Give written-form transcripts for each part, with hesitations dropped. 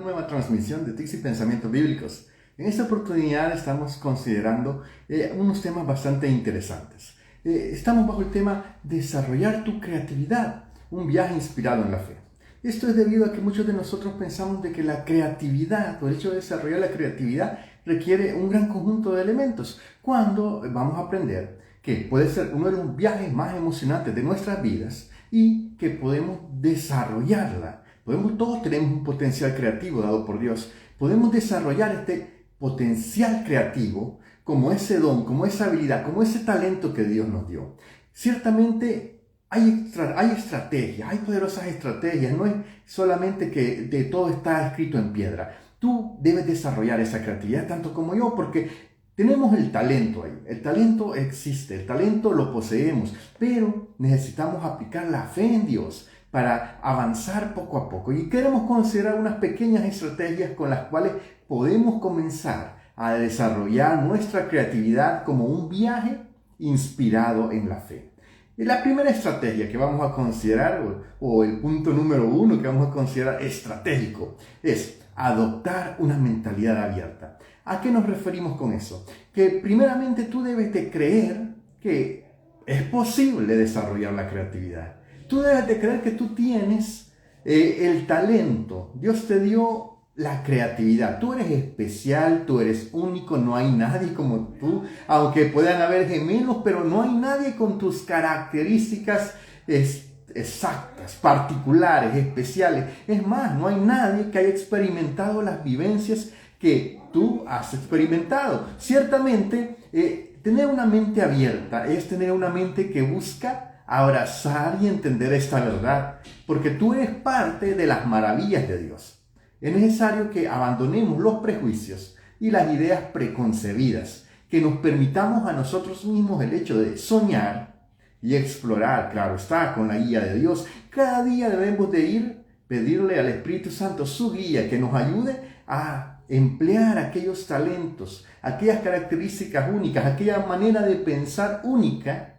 Nueva transmisión de Tics y Pensamientos Bíblicos. En esta oportunidad estamos considerando unos temas bastante interesantes. Estamos bajo el tema Desarrollar tu creatividad, un viaje inspirado en la fe. Esto es debido a que muchos de nosotros pensamos de que la creatividad, o el hecho de desarrollar la creatividad, requiere un gran conjunto de elementos, cuando vamos a aprender que puede ser uno de los viajes más emocionantes de nuestras vidas y que podemos desarrollarla. Todos tenemos un potencial creativo dado por Dios. Podemos desarrollar este potencial creativo como ese don, como esa habilidad, como ese talento que Dios nos dio. Ciertamente hay estrategias, hay poderosas estrategias. No es solamente que de todo está escrito en piedra. Tú debes desarrollar esa creatividad tanto como yo, porque tenemos el talento ahí. El talento existe, el talento lo poseemos, pero necesitamos aplicar la fe en Dios para avanzar poco a poco. Y queremos considerar unas pequeñas estrategias con las cuales podemos comenzar a desarrollar nuestra creatividad como un viaje inspirado en la fe. Y la primera estrategia que vamos a considerar, o el punto número 1 que vamos a considerar estratégico, es adoptar una mentalidad abierta. ¿A qué nos referimos con eso? Que primeramente tú debes de creer que es posible desarrollar la creatividad. Tú debes de creer que tú tienes el talento. Dios te dio la creatividad. Tú eres especial, tú eres único, no hay nadie como tú. Aunque puedan haber gemelos, pero no hay nadie con tus características exactas, particulares, especiales. Es más, no hay nadie que haya experimentado las vivencias que tú has experimentado. Ciertamente, tener una mente abierta es tener una mente que busca abrazar y entender esta verdad, porque tú eres parte de las maravillas de Dios. Es necesario que abandonemos los prejuicios y las ideas preconcebidas, que nos permitamos a nosotros mismos el hecho de soñar y explorar, claro está, con la guía de Dios. Cada día debemos de pedirle al Espíritu Santo su guía, que nos ayude a emplear aquellos talentos, aquellas características únicas, aquella manera de pensar única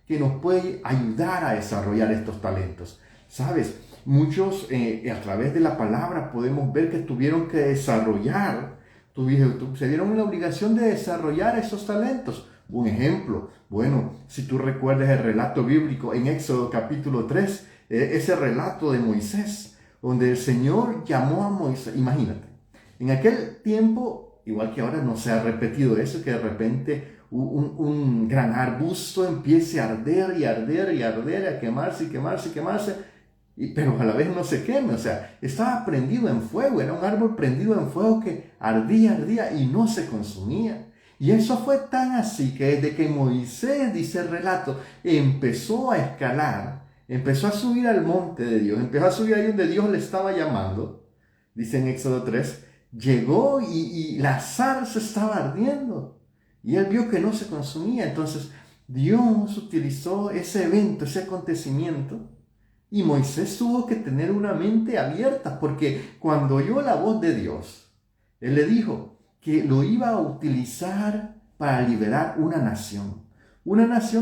que nos puede ayudar a desarrollar estos talentos. ¿Sabes? Muchos a través de la palabra podemos ver que tuvieron que desarrollar, se dieron la obligación de desarrollar esos talentos. Un ejemplo, bueno, si tú recuerdas el relato bíblico en Éxodo capítulo 3, ese relato de Moisés, donde el Señor llamó a Moisés, imagínate, en aquel tiempo, igual que ahora, no se ha repetido eso, que de repente un gran arbusto empiece a arder y arder y arder, a quemarse y quemarse y quemarse, pero a la vez no se queme. O sea, estaba prendido en fuego, era un árbol prendido en fuego que ardía y no se consumía. Y eso fue tan así que desde que Moisés, dice el relato, empezó a escalar, empezó a subir al monte de Dios, empezó a subir ahí donde Dios le estaba llamando, dice en Éxodo 3, llegó y la zarza estaba ardiendo. Y él vio que no se consumía. Entonces Dios utilizó ese evento, ese acontecimiento, y Moisés tuvo que tener una mente abierta, porque cuando oyó la voz de Dios, él le dijo que lo iba a utilizar para liberar una nación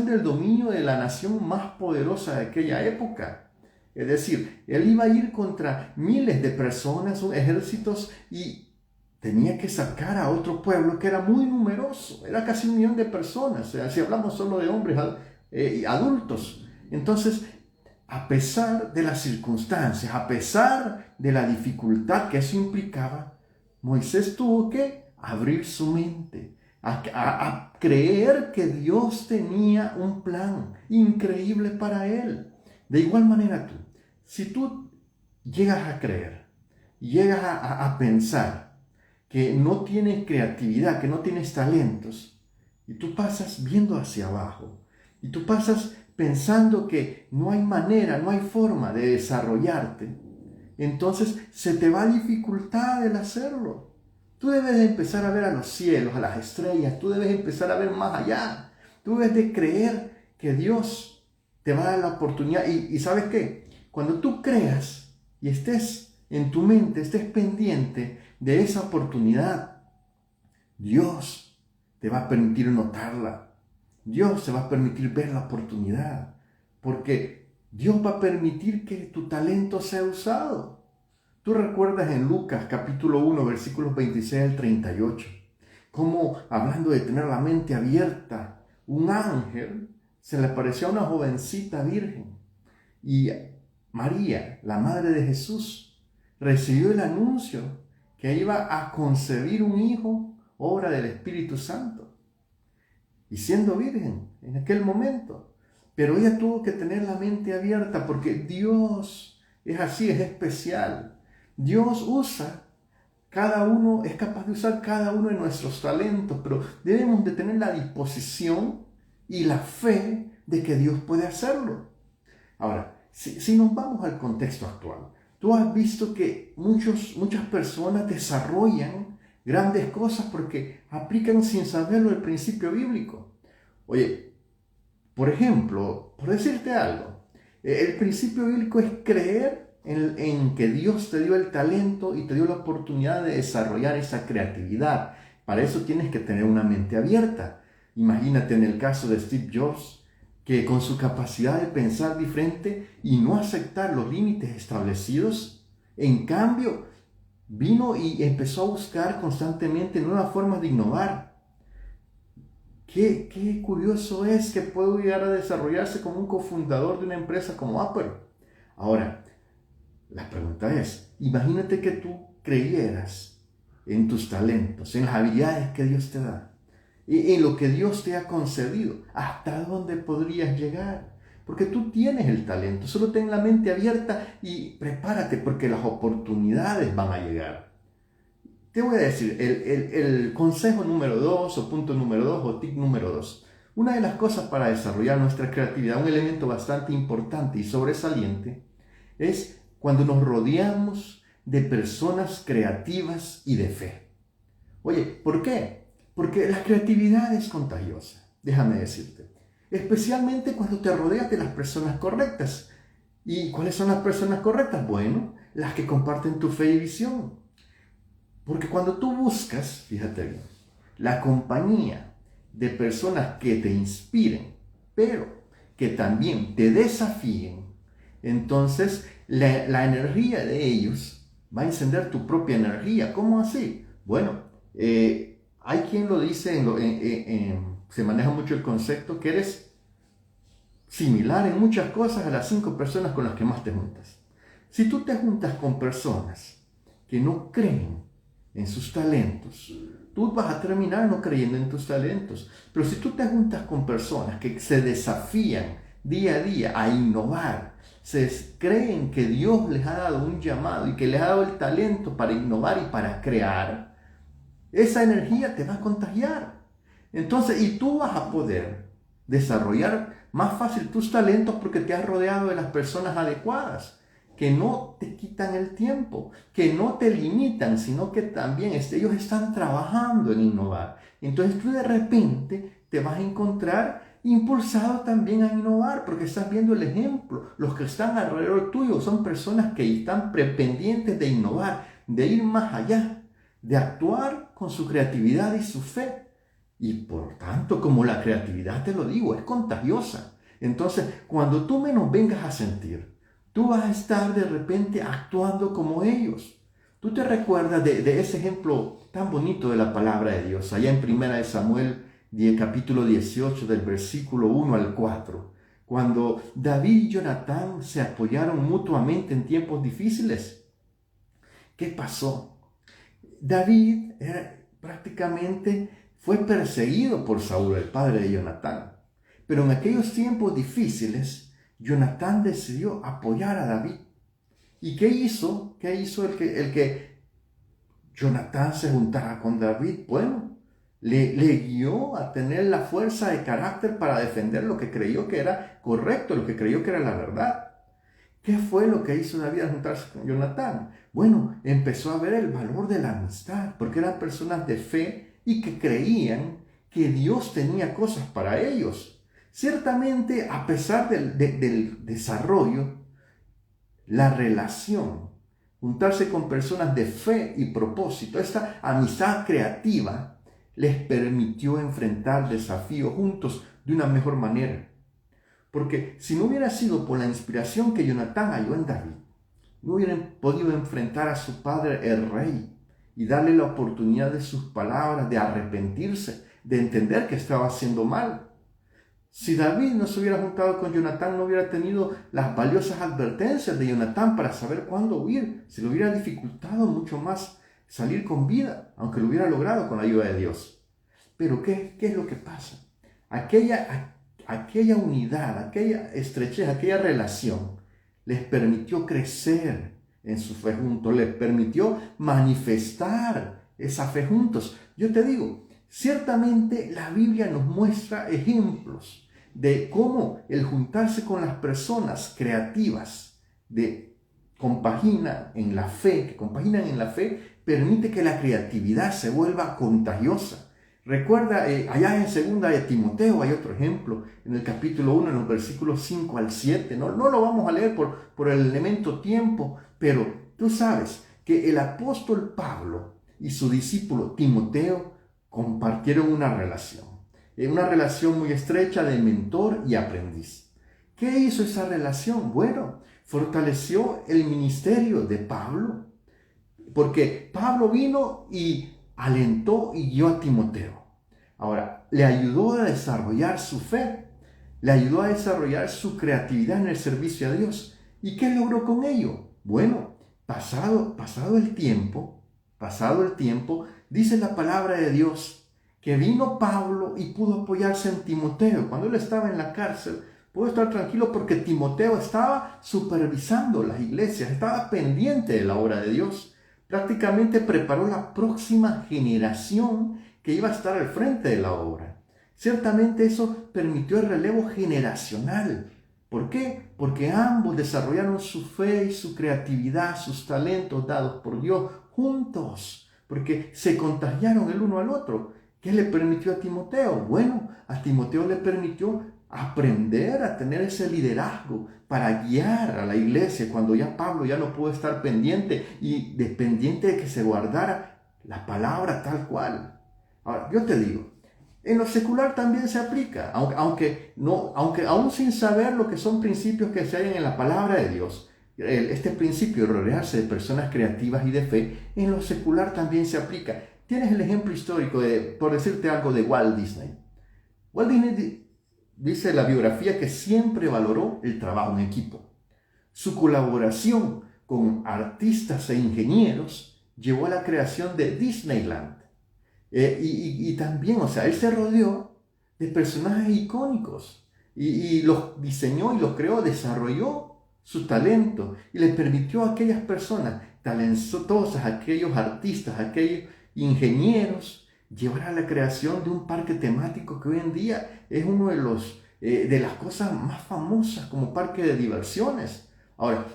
del dominio de la nación más poderosa de aquella época. Es decir, él iba a ir contra miles de personas, ejércitos, y tenía que sacar a otro pueblo que era muy numeroso, era casi 1 millón de personas, o sea, si hablamos solo de hombres adultos. Entonces, a pesar de las circunstancias, a pesar de la dificultad que eso implicaba, Moisés tuvo que abrir su mente, a creer que Dios tenía un plan increíble para él. De igual manera tú, si tú llegas a creer, llegas a pensar que no tienes creatividad, que no tienes talentos, y tú pasas viendo hacia abajo, y tú pasas pensando que no hay manera, no hay forma de desarrollarte, entonces se te va a dificultar el hacerlo. Tú debes de empezar a ver a los cielos, a las estrellas, tú debes empezar a ver más allá, tú debes de creer que Dios te va a dar la oportunidad. Y ¿sabes qué? Cuando tú creas y estés en tu mente, estés pendiente de esa oportunidad, Dios te va a permitir notarla. Dios te va a permitir ver la oportunidad, porque Dios va a permitir que tu talento sea usado. Tú recuerdas en Lucas capítulo 1, versículos 26 al 38, cómo hablando de tener la mente abierta, un ángel se le apareció a una jovencita virgen y María, la madre de Jesús, recibió el anuncio que iba a concebir un hijo, obra del Espíritu Santo, y siendo virgen en aquel momento. Pero ella tuvo que tener la mente abierta porque Dios es así, es especial. Dios es capaz de usar cada uno de nuestros talentos, pero debemos de tener la disposición y la fe de que Dios puede hacerlo. Ahora, si nos vamos al contexto actual, tú has visto que muchas personas desarrollan grandes cosas porque aplican sin saberlo el principio bíblico. Oye, por ejemplo, por decirte algo, el principio bíblico es creer en que Dios te dio el talento y te dio la oportunidad de desarrollar esa creatividad. Para eso tienes que tener una mente abierta. Imagínate en el caso de Steve Jobs, que con su capacidad de pensar diferente y no aceptar los límites establecidos, en cambio, vino y empezó a buscar constantemente nuevas formas de innovar. Qué curioso es que puede llegar a desarrollarse como un cofundador de una empresa como Apple. Ahora, la pregunta es, imagínate que tú creyeras en tus talentos, en las habilidades que Dios te da, y en lo que Dios te ha concedido, ¿hasta dónde podrías llegar? Porque tú tienes el talento, solo ten la mente abierta y prepárate porque las oportunidades van a llegar. Te voy a decir, el consejo número 2 o punto número 2 o tip número 2. Una de las cosas para desarrollar nuestra creatividad, un elemento bastante importante y sobresaliente, es cuando nos rodeamos de personas creativas y de fe. Oye, ¿por qué? Porque la creatividad es contagiosa, déjame decirte. Especialmente cuando te rodeas de las personas correctas. ¿Y cuáles son las personas correctas? Bueno, las que comparten tu fe y visión. Porque cuando tú buscas, fíjate bien, la compañía de personas que te inspiren, pero que también te desafíen, entonces la energía de ellos va a encender tu propia energía. ¿Cómo así? Bueno, hay quien lo dice, se maneja mucho el concepto que eres similar en muchas cosas a las 5 personas con las que más te juntas. Si tú te juntas con personas que no creen en sus talentos, tú vas a terminar no creyendo en tus talentos. Pero si tú te juntas con personas que se desafían día a día a innovar, creen que Dios les ha dado un llamado y que les ha dado el talento para innovar y para crear, esa energía te va a contagiar. Entonces, y tú vas a poder desarrollar más fácil tus talentos porque te has rodeado de las personas adecuadas, que no te quitan el tiempo, que no te limitan, sino que también ellos están trabajando en innovar. Entonces tú de repente te vas a encontrar impulsado también a innovar, porque estás viendo el ejemplo. Los que están alrededor tuyo son personas que están pendientes de innovar, de ir más allá, de actuar con su creatividad y su fe. Y por tanto, como la creatividad, te lo digo, es contagiosa. Entonces, cuando tú menos vengas a sentir, tú vas a estar de repente actuando como ellos. Tú te recuerdas de ese ejemplo tan bonito de la palabra de Dios, allá en 1 Samuel, capítulo 18, del versículo 1 al 4, cuando David y Jonatán se apoyaron mutuamente en tiempos difíciles. ¿Qué pasó? David prácticamente fue perseguido por Saúl, el padre de Jonatán. Pero en aquellos tiempos difíciles, Jonatán decidió apoyar a David. ¿Y qué hizo? ¿Qué hizo el que Jonatán se juntara con David? Bueno, le guió a tener la fuerza de carácter para defender lo que creyó que era correcto, lo que creyó que era la verdad. ¿Qué fue lo que hizo David al juntarse con Jonatán? Bueno, empezó a ver el valor de la amistad, porque eran personas de fe y que creían que Dios tenía cosas para ellos. Ciertamente, a pesar del desarrollo, la relación, juntarse con personas de fe y propósito, esta amistad creativa, les permitió enfrentar desafíos juntos de una mejor manera. Porque si no hubiera sido por la inspiración que Jonatán halló en David, no hubieran podido enfrentar a su padre el rey y darle la oportunidad de sus palabras, de arrepentirse, de entender que estaba haciendo mal. Si David no se hubiera juntado con Jonatán, no hubiera tenido las valiosas advertencias de Jonatán para saber cuándo huir. Se le hubiera dificultado mucho más salir con vida, aunque lo hubiera logrado con la ayuda de Dios. Pero ¿qué es lo que pasa? Aquella unidad, aquella estrechez, aquella relación les permitió crecer en su fe juntos, les permitió manifestar esa fe juntos. Yo te digo, ciertamente la Biblia nos muestra ejemplos de cómo el juntarse con las personas creativas que compaginan en la fe, permite que la creatividad se vuelva contagiosa. Recuerda, allá en segunda de Timoteo hay otro ejemplo, en el capítulo 1, en los versículos 5 al 7. No lo vamos a leer por el elemento tiempo, pero tú sabes que el apóstol Pablo y su discípulo Timoteo compartieron una relación muy estrecha de mentor y aprendiz. ¿Qué hizo esa relación? Bueno, fortaleció el ministerio de Pablo, porque Pablo vino y alentó y guió a Timoteo. Ahora, le ayudó a desarrollar su fe, le ayudó a desarrollar su creatividad en el servicio a Dios. ¿Y qué logró con ello? Bueno, pasado el tiempo, dice la palabra de Dios que vino Pablo y pudo apoyarse en Timoteo. Cuando él estaba en la cárcel, pudo estar tranquilo porque Timoteo estaba supervisando las iglesias, estaba pendiente de la obra de Dios. Prácticamente preparó la próxima generación que iba a estar al frente de la obra. Ciertamente eso permitió el relevo generacional. ¿Por qué? Porque ambos desarrollaron su fe y su creatividad, sus talentos dados por Dios juntos, porque se contagiaron el uno al otro. ¿Qué le permitió a Timoteo? Bueno, a Timoteo le permitió aprender a tener ese liderazgo para guiar a la iglesia cuando ya Pablo ya no pudo estar pendiente y dependiente de que se guardara la palabra tal cual. Ahora, yo te digo, en lo secular también se aplica, aunque aún sin saber lo que son principios que se hallan en la palabra de Dios, este principio de rodearse de personas creativas y de fe, en lo secular también se aplica. Tienes el ejemplo histórico por decirte algo, de Walt Disney. Walt Disney dice la biografía que siempre valoró el trabajo en equipo. Su colaboración con artistas e ingenieros llevó a la creación de Disneyland. Y también, él se rodeó de personajes icónicos y los diseñó y los creó, desarrolló su talento y le permitió a aquellas personas talentosas, a aquellos artistas, a aquellos ingenieros, llevar a la creación de un parque temático que hoy en día es uno de las cosas más famosas como parque de diversiones. Ahora,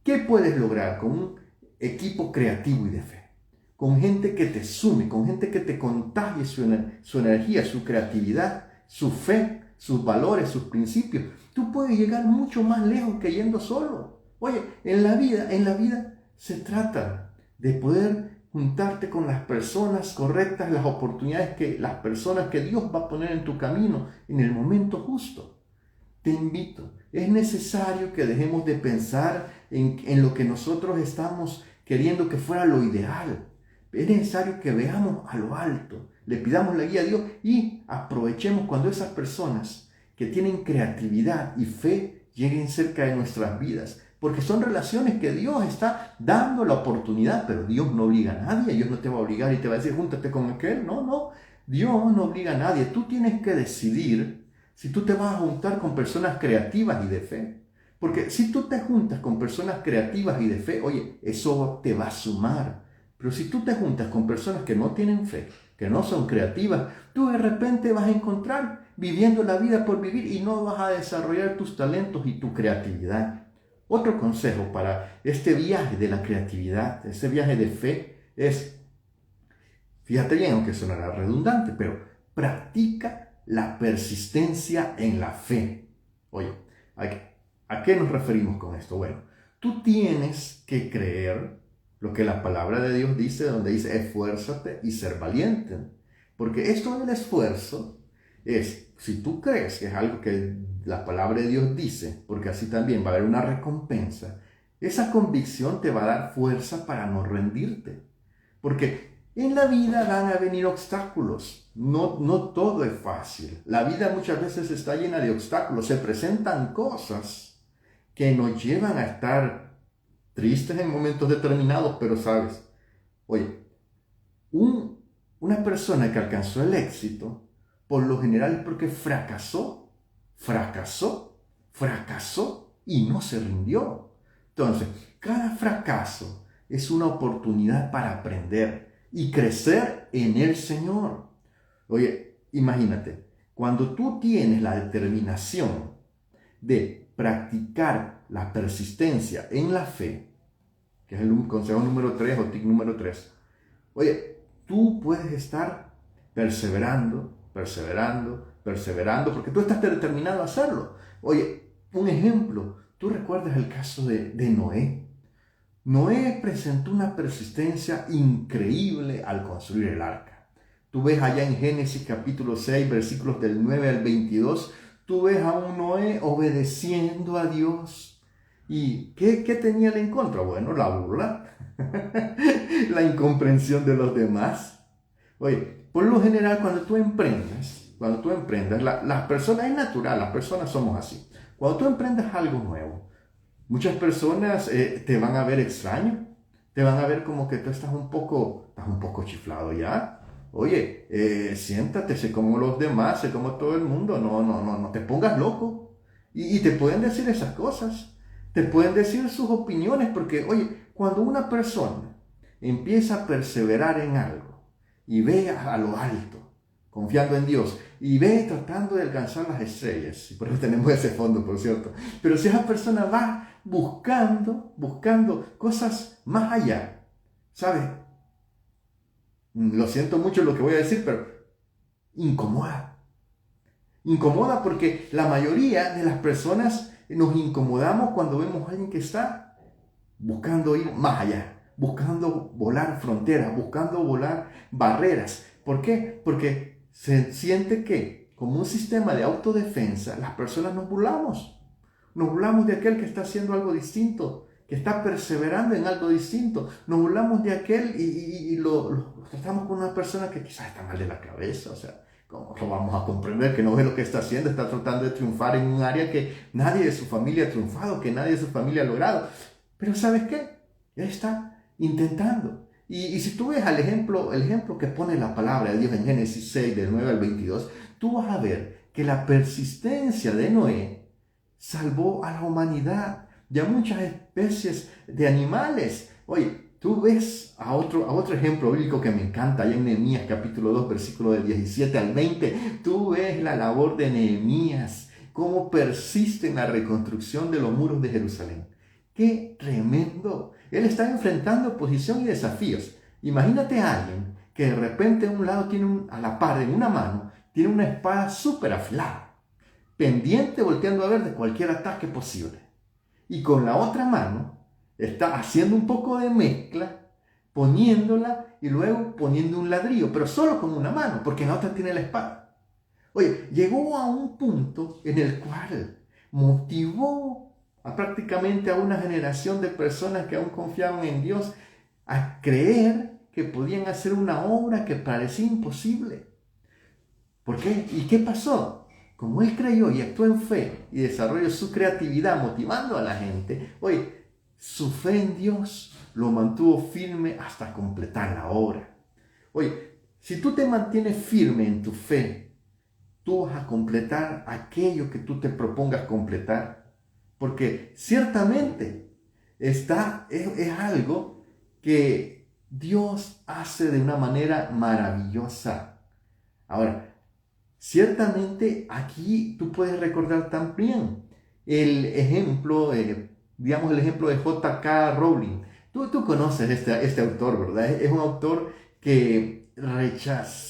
¿qué puedes lograr con un equipo creativo y de fe? Con gente que te sume, con gente que te contagie su energía, su creatividad, su fe, sus valores, sus principios. Tú puedes llegar mucho más lejos que yendo solo. Oye, en la vida se trata de poder juntarte con las personas correctas, las personas que Dios va a poner en tu camino en el momento justo. Te invito, es necesario que dejemos de pensar en lo que nosotros estamos queriendo que fuera lo ideal. Es necesario que veamos a lo alto, le pidamos la guía a Dios y aprovechemos cuando esas personas que tienen creatividad y fe lleguen cerca de nuestras vidas. Porque son relaciones que Dios está dando la oportunidad, pero Dios no obliga a nadie. Dios no te va a obligar y te va a decir, júntate con aquel. No. Dios no obliga a nadie. Tú tienes que decidir si tú te vas a juntar con personas creativas y de fe. Porque si tú te juntas con personas creativas y de fe, oye, eso te va a sumar. Pero si tú te juntas con personas que no tienen fe, que no son creativas, tú de repente vas a encontrar viviendo la vida por vivir y no vas a desarrollar tus talentos y tu creatividad. Otro consejo para este viaje de la creatividad, este viaje de fe es, fíjate bien, aunque sonará redundante, pero practica la persistencia en la fe. Oye, ¿a qué nos referimos con esto? Bueno, tú tienes que creer lo que la palabra de Dios dice, donde dice esfuérzate y ser valiente. Porque esto del esfuerzo es, si tú crees que es algo que la palabra de Dios dice, porque así también va a haber una recompensa, Esa convicción te va a dar fuerza para no rendirte. Porque en la vida van a venir obstáculos. No todo es fácil. La vida muchas veces está llena de obstáculos. Se presentan cosas que nos llevan a estar tristes en momentos determinados, pero sabes, oye, una persona que alcanzó el éxito, por lo general es porque fracasó y no se rindió. Entonces, cada fracaso es una oportunidad para aprender y crecer en el Señor. Oye, imagínate, cuando tú tienes la determinación de practicar la persistencia en la fe, que es el consejo número 3 o tip número 3, oye, tú puedes estar perseverando, porque tú estás determinado a hacerlo. Oye, un ejemplo, tú recuerdas el caso de Noé. Noé presentó una persistencia increíble al construir el arca. Tú ves allá en Génesis capítulo 6, versículos del 9 al 22, tú ves a un Noé obedeciendo a Dios. ¿Y qué tenía él en contra? Bueno, la burla, la incomprensión de los demás. Oye, por lo general cuando tú emprendes, las personas, es natural, las personas somos así. Cuando tú emprendes algo nuevo, muchas personas te van a ver extraño, te van a ver como que tú estás un poco chiflado ya. Oye, siéntate, sé como los demás, sé como todo el mundo, no te pongas loco. Y te pueden decir esas cosas, te pueden decir sus opiniones, porque, oye, cuando una persona empieza a perseverar en algo y ve a lo alto, confiando en Dios, y ve tratando de alcanzar las estrellas, y por eso tenemos ese fondo, por cierto, pero si esa persona va buscando cosas más allá, ¿sabes? Lo siento mucho lo que voy a decir, pero incomoda porque la mayoría de las personas nos incomodamos cuando vemos a alguien que está buscando ir más allá, buscando volar fronteras, buscando volar barreras. ¿Por qué? Porque se siente que, como un sistema de autodefensa, las personas nos burlamos. Nos burlamos de aquel que está haciendo algo distinto, que está perseverando en algo distinto. Nos burlamos de aquel y lo tratamos con una persona que quizás está mal de la cabeza. O sea, ¿cómo lo vamos a comprender? Que no ve lo que está haciendo, está tratando de triunfar en un área que nadie de su familia ha triunfado, que nadie de su familia ha logrado. Pero ¿sabes qué? Él está intentando. Y si tú ves el ejemplo que pone la palabra de Dios en Génesis 6, del 9 al 22, tú vas a ver que la persistencia de Noé salvó a la humanidad y a muchas especies de animales. Oye, tú ves a otro ejemplo bíblico que me encanta, allá en Nehemías capítulo 2, versículo del 17 al 20. Tú ves la labor de Nehemías, cómo persiste en la reconstrucción de los muros de Jerusalén. ¡Qué tremendo! Él está enfrentando oposición y desafíos. Imagínate a alguien que de repente a un lado tiene a la par, en una mano, tiene una espada súper afilada, pendiente, volteando a ver de cualquier ataque posible. Y con la otra mano está haciendo un poco de mezcla, poniéndola y luego poniendo un ladrillo, pero solo con una mano, porque en la otra tiene la espada. Oye, llegó a un punto en el cual motivó prácticamente a una generación de personas que aún confiaban en Dios a creer que podían hacer una obra que parecía imposible. ¿Por qué? ¿Y qué pasó? Como él creyó y actuó en fe y desarrolló su creatividad motivando a la gente, oye, su fe en Dios lo mantuvo firme hasta completar la obra. Oye, si tú te mantienes firme en tu fe, tú vas a completar aquello que tú te propongas completar. Porque ciertamente es algo que Dios hace de una manera maravillosa. Ahora, ciertamente aquí tú puedes recordar también el ejemplo, digamos el ejemplo de J.K. Rowling. Tú conoces este autor, ¿verdad? Es un autor que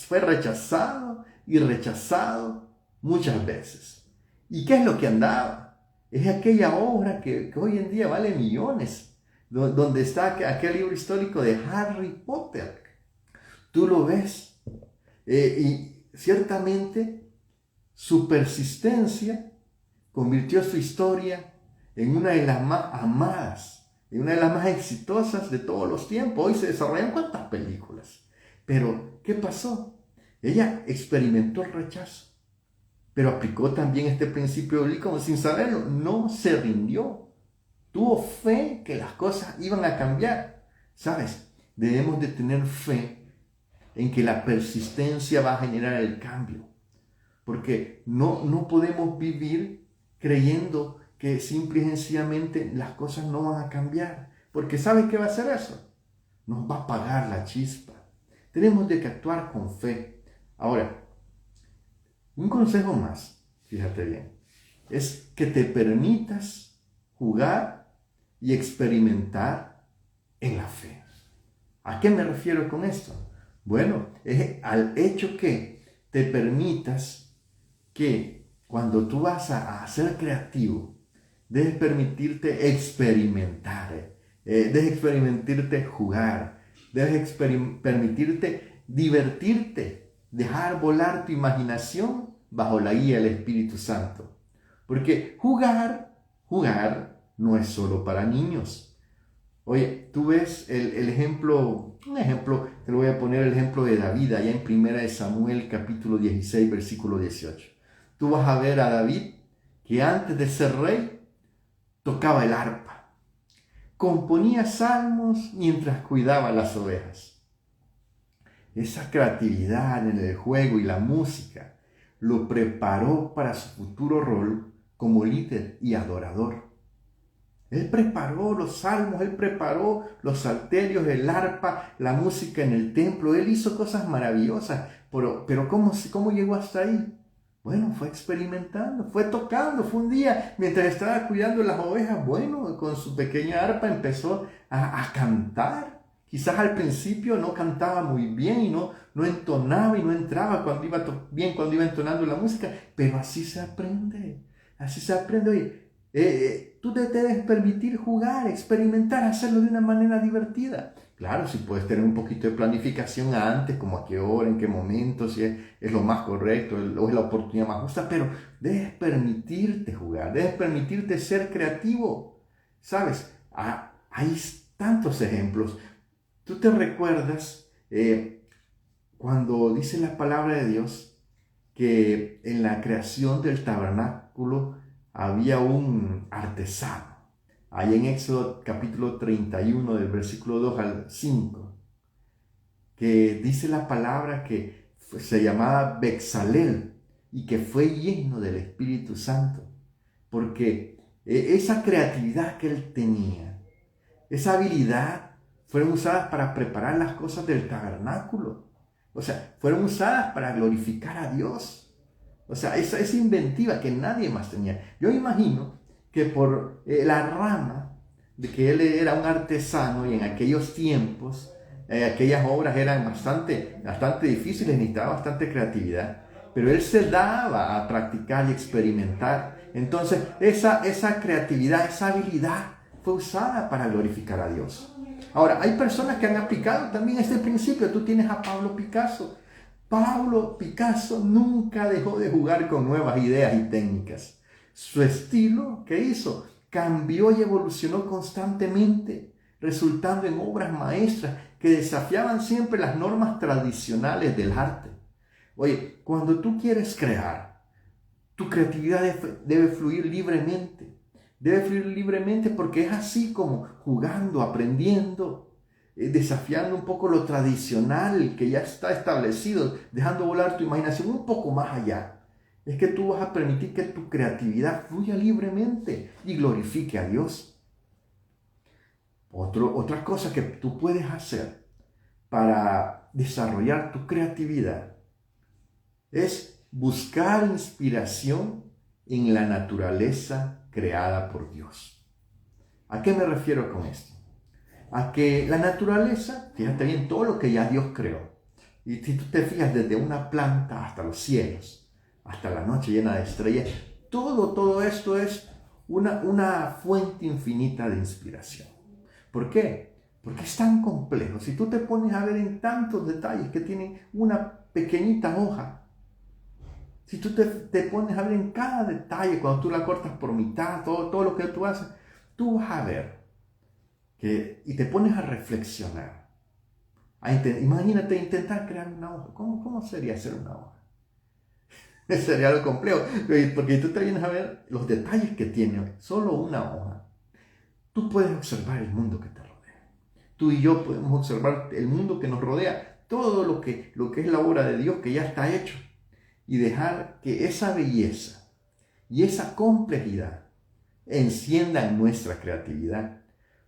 fue rechazado y rechazado muchas veces. ¿Y qué es lo que andaba? Es aquella obra que hoy en día vale millones, donde está aquel libro histórico de Harry Potter. Tú lo ves y ciertamente su persistencia convirtió su historia en una de las más amadas y una de las más exitosas de todos los tiempos. Hoy se desarrollan cuántas películas. Pero, ¿qué pasó? Ella experimentó el rechazo, pero aplicó también este principio bíblico sin saberlo. No se rindió. Tuvo fe que las cosas iban a cambiar. ¿Sabes? Debemos de tener fe en que la persistencia va a generar el cambio. Porque no podemos vivir creyendo que simple y sencillamente las cosas no van a cambiar. Porque ¿sabes qué va a hacer eso? Nos va a apagar la chispa. Tenemos de que actuar con fe. Ahora, un consejo más, fíjate bien, es que te permitas jugar y experimentar en la fe. ¿A qué me refiero con esto? Bueno, es al hecho que te permitas que cuando tú vas a ser creativo, debes permitirte experimentar, debes permitirte jugar, debes permitirte divertirte, dejar volar tu imaginación bajo la guía del Espíritu Santo. Porque jugar no es solo para niños. Oye, tú ves el ejemplo, un ejemplo, te lo voy a poner el ejemplo de David, allá en 1 Samuel capítulo 16, versículo 18. Tú vas a ver a David que antes de ser rey tocaba el arpa, componía salmos mientras cuidaba las ovejas. Esa creatividad en el juego y la música lo preparó para su futuro rol como líder y adorador. Él preparó los salmos, él preparó los salterios, el arpa, la música en el templo. Él hizo cosas maravillosas, pero ¿cómo llegó hasta ahí? Bueno, fue experimentando, fue tocando, fue un día, mientras estaba cuidando las ovejas, bueno, con su pequeña arpa empezó a cantar. Quizás al principio no cantaba muy bien y no entonaba y no entraba cuando iba entonando la música, pero así se aprende, Oye, tú te debes permitir jugar, experimentar, hacerlo de una manera divertida. Claro, si puedes tener un poquito de planificación antes, como a qué hora, en qué momento, si es lo más correcto o es la oportunidad más justa, pero debes permitirte jugar, debes permitirte ser creativo. ¿Sabes? Hay tantos ejemplos. ¿Tú te recuerdas cuando dice la palabra de Dios que en la creación del tabernáculo había un artesano? Ahí en Éxodo capítulo 31 del versículo 2 al 5, que dice la palabra que se llamaba Bezalel y que fue lleno del Espíritu Santo, porque esa creatividad que él tenía, esa habilidad, fueron usadas para preparar las cosas del tabernáculo. O sea, fueron usadas para glorificar a Dios. O sea, esa inventiva que nadie más tenía. Yo imagino que por la rama de que él era un artesano y en aquellos tiempos, aquellas obras eran bastante difíciles, necesitaba bastante creatividad, pero él se daba a practicar y experimentar. Entonces, esa creatividad, esa habilidad fue usada para glorificar a Dios. Ahora, hay personas que han aplicado también este principio. Tú tienes a Pablo Picasso. Pablo Picasso nunca dejó de jugar con nuevas ideas y técnicas. Su estilo, ¿qué hizo? Cambió y evolucionó constantemente, resultando en obras maestras que desafiaban siempre las normas tradicionales del arte. Oye, cuando tú quieres crear, tu creatividad debe fluir libremente. Debe fluir libremente porque es así como jugando, aprendiendo, desafiando un poco lo tradicional que ya está establecido, dejando volar tu imaginación un poco más allá. Es que tú vas a permitir que tu creatividad fluya libremente y glorifique a Dios. Otra cosa que tú puedes hacer para desarrollar tu creatividad es buscar inspiración en la naturaleza creada por Dios. ¿A qué me refiero con esto? A que la naturaleza, fíjate bien, todo lo que ya Dios creó, y si tú te fijas desde una planta hasta los cielos, hasta la noche llena de estrellas, todo esto es una fuente infinita de inspiración. ¿Por qué? Porque es tan complejo. Si tú te pones a ver en tantos detalles que tienen una pequeñita hoja, si tú te pones a ver en cada detalle, cuando tú la cortas por mitad, todo lo que tú haces, tú vas a ver y te pones a reflexionar. Imagínate intentar crear una hoja. ¿Cómo sería hacer una hoja? Sería algo complejo, porque tú te vienes a ver los detalles que tiene solo una hoja. Tú puedes observar el mundo que te rodea. Tú y yo podemos observar el mundo que nos rodea, todo lo que es la obra de Dios que ya está hecho, y dejar que esa belleza y esa complejidad enciendan nuestra creatividad.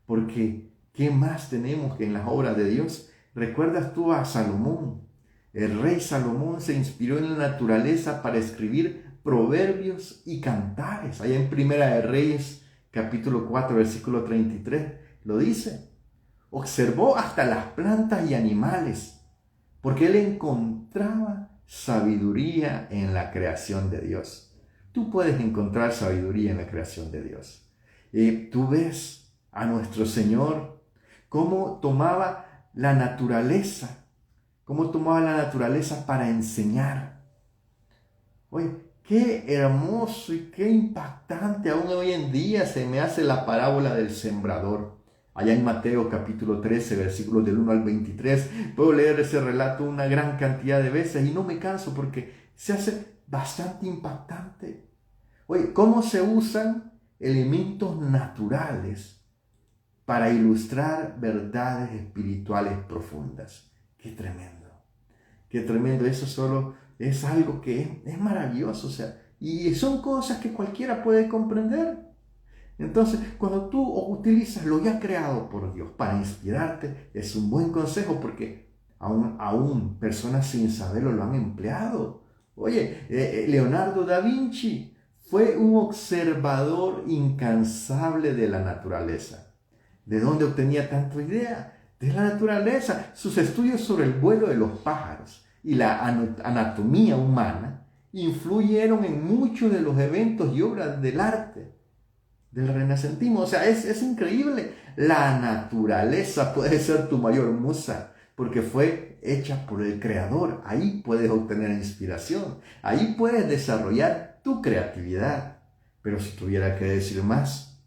Porque, ¿qué más tenemos que en las obras de Dios? ¿Recuerdas tú a Salomón? El rey Salomón se inspiró en la naturaleza para escribir proverbios y cantares. Allá en Primera de Reyes, capítulo 4, versículo 33, lo dice. Observó hasta las plantas y animales, porque él encontraba sabiduría en la creación de Dios. Tú puedes encontrar sabiduría en la creación de Dios. Tú ves a nuestro Señor cómo tomaba la naturaleza para enseñar. Oye, qué hermoso y qué impactante aún hoy en día se me hace la parábola del sembrador. Allá en Mateo capítulo 13, versículos del 1 al 23, puedo leer ese relato una gran cantidad de veces y no me canso porque se hace bastante impactante. Oye, cómo se usan elementos naturales para ilustrar verdades espirituales profundas. Qué tremendo, qué tremendo. Eso solo es algo que es maravilloso, o sea, y son cosas que cualquiera puede comprender. Entonces, cuando tú utilizas lo ya creado por Dios para inspirarte, es un buen consejo porque aún personas sin saberlo lo han empleado. Oye, Leonardo da Vinci fue un observador incansable de la naturaleza. ¿De dónde obtenía tanta idea? De la naturaleza. Sus estudios sobre el vuelo de los pájaros y la anatomía humana influyeron en muchos de los eventos y obras del arte del renacentismo. O sea, es increíble. La naturaleza puede ser tu mayor musa porque fue hecha por el Creador. Ahí puedes obtener inspiración. Ahí puedes desarrollar tu creatividad. Pero si tuviera que decir más,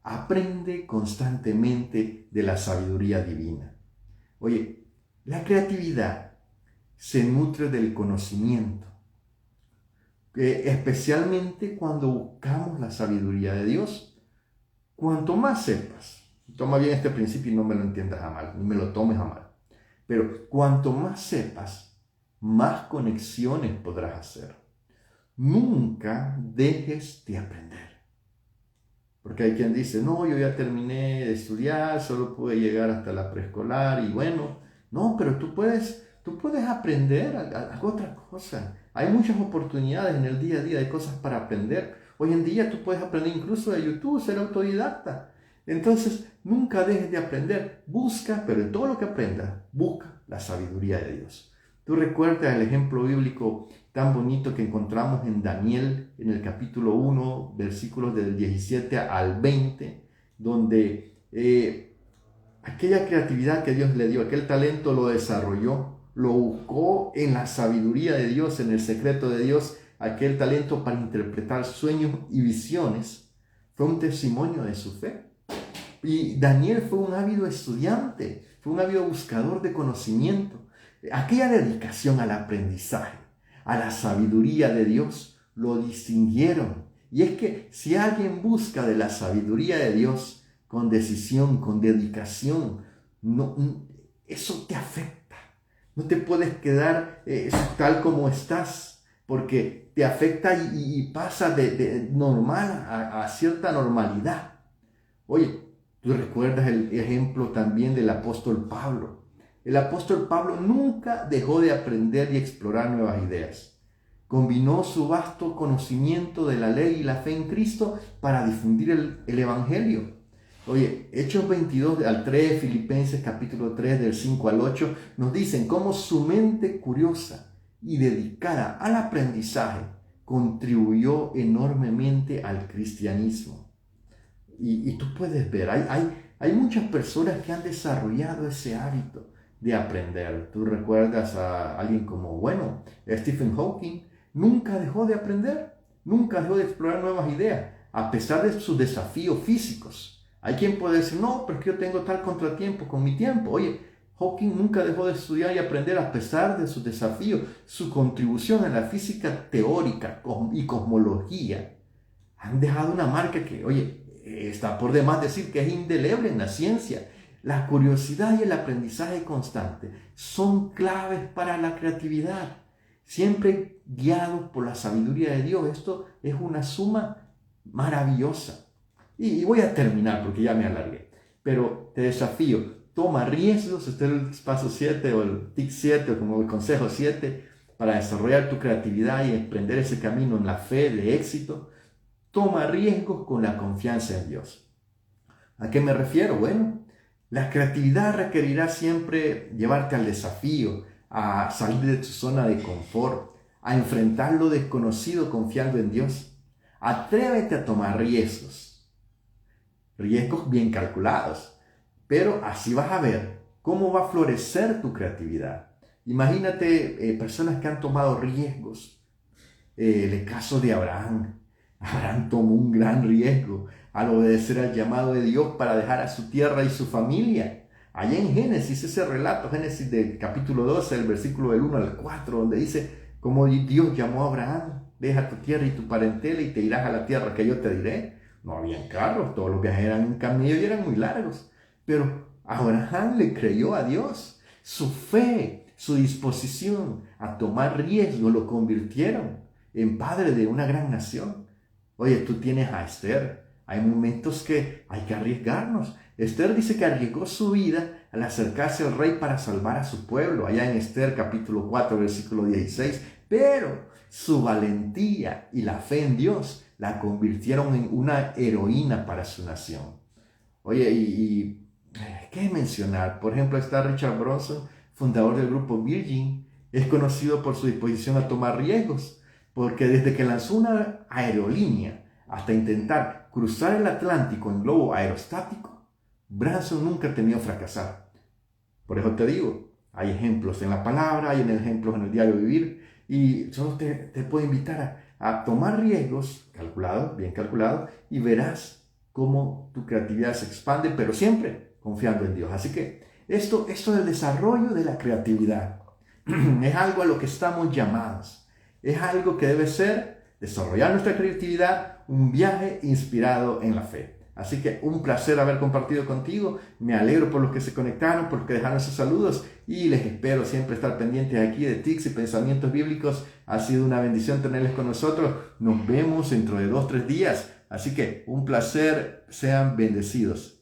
aprende constantemente de la sabiduría divina. Oye, la creatividad se nutre del conocimiento, especialmente cuando buscamos la sabiduría de Dios. Cuanto más sepas, toma bien este principio y no me lo entiendas a mal, ni me lo tomes a mal, pero cuanto más sepas, más conexiones podrás hacer. Nunca dejes de aprender. Porque hay quien dice, no, yo ya terminé de estudiar, solo pude llegar hasta la preescolar y bueno, no, pero tú puedes aprender a otra cosa. Hay muchas oportunidades en el día a día, hay cosas para aprender. Hoy en día tú puedes aprender incluso de YouTube, ser autodidacta. Entonces, nunca dejes de aprender. Busca, pero en todo lo que aprendas, busca la sabiduría de Dios. Tú recuerdas el ejemplo bíblico tan bonito que encontramos en Daniel, en el capítulo 1, versículos del 17 al 20, donde aquella creatividad que Dios le dio, aquel talento lo desarrolló, lo buscó en la sabiduría de Dios, en el secreto de Dios, aquel talento para interpretar sueños y visiones, fue un testimonio de su fe. Y Daniel fue un ávido estudiante, fue un ávido buscador de conocimiento. Aquella dedicación al aprendizaje, a la sabiduría de Dios, lo distinguieron. Y es que si alguien busca de la sabiduría de Dios con decisión, con dedicación, eso te afecta. No te puedes quedar tal como estás, porque te afecta y pasa de normal a cierta normalidad. Oye, tú recuerdas el ejemplo también del apóstol Pablo. El apóstol Pablo nunca dejó de aprender y explorar nuevas ideas. Combinó su vasto conocimiento de la ley y la fe en Cristo para difundir el evangelio. Oye, Hechos 22 al 3, Filipenses capítulo 3 del 5 al 8 nos dicen cómo su mente curiosa y dedicada al aprendizaje contribuyó enormemente al cristianismo. Y tú puedes ver, hay muchas personas que han desarrollado ese hábito de aprender. Tú recuerdas a alguien como, Stephen Hawking, nunca dejó de aprender, nunca dejó de explorar nuevas ideas, a pesar de sus desafíos físicos, Hay quien puede decir, no, pero es que yo tengo tal contratiempo con mi tiempo. Oye, Hawking nunca dejó de estudiar y aprender a pesar de sus desafíos. Su contribución en la física teórica y cosmología han dejado una marca que, oye, está por demás decir que es indeleble en la ciencia. La curiosidad y el aprendizaje constante son claves para la creatividad, siempre guiados por la sabiduría de Dios. Esto es una suma maravillosa. Y voy a terminar porque ya me alargué, pero te desafío, toma riesgos. Este es el paso 7 o el TIC 7 o como el consejo 7 para desarrollar tu creatividad y emprender ese camino en la fe de éxito. Toma riesgos con la confianza en Dios. ¿A qué me refiero? Bueno, la creatividad requerirá siempre llevarte al desafío, a salir de tu zona de confort, a enfrentar lo desconocido confiando en Dios. Atrévete a tomar riesgos, riesgos bien calculados, pero así vas a ver cómo va a florecer tu creatividad. Imagínate personas que han tomado riesgos. El caso de Abraham. Abraham tomó un gran riesgo al obedecer al llamado de Dios para dejar a su tierra y su familia. Allá en Génesis, ese relato, Génesis del capítulo 12, el versículo del 1 al 4, donde dice cómo Dios llamó a Abraham: deja tu tierra y tu parentela y te irás a la tierra que yo te diré. No habían carros, todos los viajes eran en camello y eran muy largos. Pero Abraham le creyó a Dios. Su fe, su disposición a tomar riesgo lo convirtieron en padre de una gran nación. Oye, tú tienes a Esther. Hay momentos que hay que arriesgarnos. Esther dice que arriesgó su vida al acercarse al rey para salvar a su pueblo, allá en Esther capítulo 4, versículo 16. Pero su valentía y la fe en Dios la convirtieron en una heroína para su nación. Oye, ¿qué mencionar? Por ejemplo, está Richard Branson, fundador del grupo Virgin. Es conocido por su disposición a tomar riesgos, porque desde que lanzó una aerolínea hasta intentar cruzar el Atlántico en globo aerostático, Branson nunca temió fracasar. Por eso te digo, hay ejemplos en la palabra, hay ejemplos en el diario vivir, y solo te puedo invitar a tomar riesgos calculados, bien calculados, y verás cómo tu creatividad se expande, pero siempre confiando en Dios. Así que esto del desarrollo de la creatividad es algo a lo que estamos llamados. Es algo que debe ser, desarrollar nuestra creatividad, un viaje inspirado en la fe. Así que un placer haber compartido contigo. Me alegro por los que se conectaron, por los que dejaron sus saludos, y les espero siempre estar pendientes aquí de TICs y Pensamientos Bíblicos. Ha sido una bendición tenerles con nosotros. Nos vemos dentro de 2-3 días. Así que un placer. Sean bendecidos.